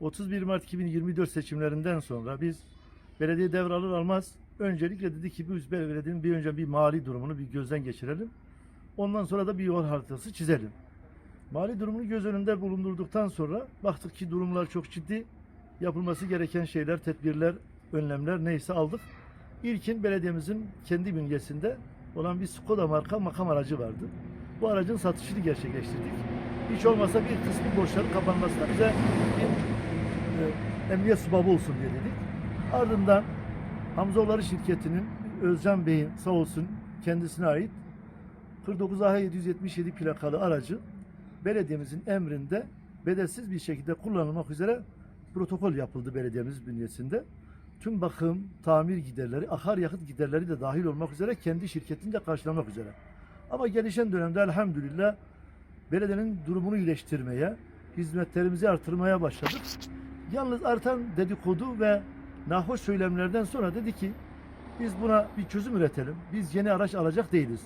31 Mart 2024 seçimlerinden sonra biz belediye devralır almaz öncelikle dedik ki biz belediyenin bir önce bir mali durumunu bir gözden geçirelim. Ondan sonra da bir yol haritası çizelim. Mali durumunu göz önünde bulundurduktan sonra baktık ki durumlar çok ciddi. Yapılması gereken şeyler, tedbirler, önlemler neyse aldık. İlkin belediyemizin kendi bünyesinde olan bir Skoda marka makam aracı vardı. Bu aracın satışını gerçekleştirdik. Hiç olmasa bir kısmı borçların kapanmasına bize bir emniyet subabı olsun diye dedik. Ardından Hamzoğulları şirketinin Özcan Bey'in sağ olsun kendisine ait 49 AH 777 plakalı aracı belediyemizin emrinde bedelsiz bir şekilde kullanılmak üzere protokol yapıldı belediyemiz bünyesinde. Tüm bakım, tamir giderleri, akaryakıt giderleri de dahil olmak üzere kendi şirketinde karşılamak üzere. Ama gelişen dönemde elhamdülillah belediyenin durumunu iyileştirmeye, hizmetlerimizi artırmaya başladık. Yalnız artan dedikodu ve nahoş söylemlerden sonra dedi ki biz buna bir çözüm üretelim. Biz yeni araç alacak değiliz.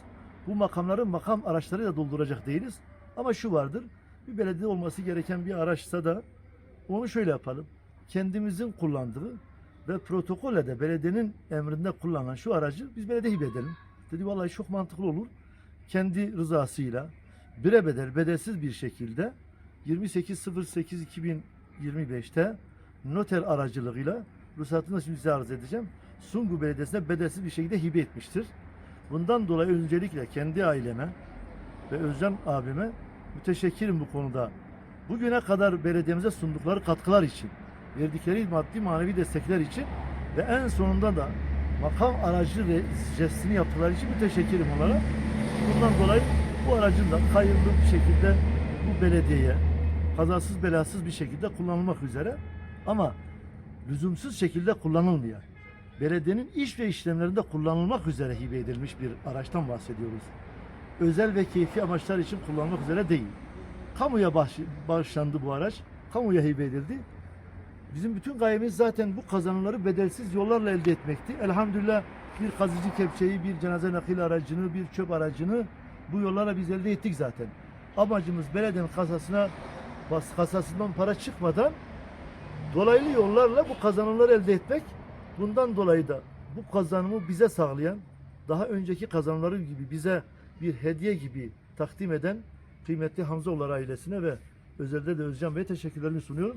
Bu makamları makam araçlarıyla dolduracak değiliz. Ama şu vardır, bir belediye olması gereken bir araçsa da onu şöyle yapalım. Kendimizin kullandığı ve protokolle de belediyenin emrinde kullanılan şu aracı biz belediye hibe edelim. Dedi vallahi çok mantıklı olur. Kendi rızasıyla bedelsiz bir şekilde 28.08.2025'te noter aracılığıyla ruhsatını şimdi size arz edeceğim. Sungur Belediyesi'ne bedelsiz bir şekilde hibe etmiştir. Bundan dolayı öncelikle kendi aileme ve Özcan abime müteşekkirim bu konuda. Bugüne kadar belediyemize sundukları katkılar için, verdikleri maddi manevi destekler için ve en sonunda da makam aracı jestini yaptıkları için müteşekkirim onlara. Bundan dolayı bu aracın da hayırlı bir şekilde bu belediyeye kazasız belasız bir şekilde kullanılmak üzere ama lüzumsuz şekilde kullanılmayan, belediyenin iş ve işlemlerinde kullanılmak üzere hibe edilmiş bir araçtan bahsediyoruz. Özel ve keyfi amaçlar için kullanılmak üzere değil. Kamuya bağışlandı bu araç, kamuya hibe edildi. Bizim bütün gayemiz zaten bu kazanımları bedelsiz yollarla elde etmekti. Elhamdülillah bir kazıcı kepçeyi, bir cenaze nakil aracını, bir çöp aracını bu yollarla biz elde ettik zaten. Amacımız belediyenin kasasından para çıkmadan dolaylı yollarla bu kazanımları elde etmek. Bundan dolayı da bu kazanımı bize sağlayan, daha önceki kazanımları gibi bize bir hediye gibi takdim eden kıymetli Hamzoğulları ailesine ve özelde de Özcan Bey'e teşekkürlerimi sunuyorum.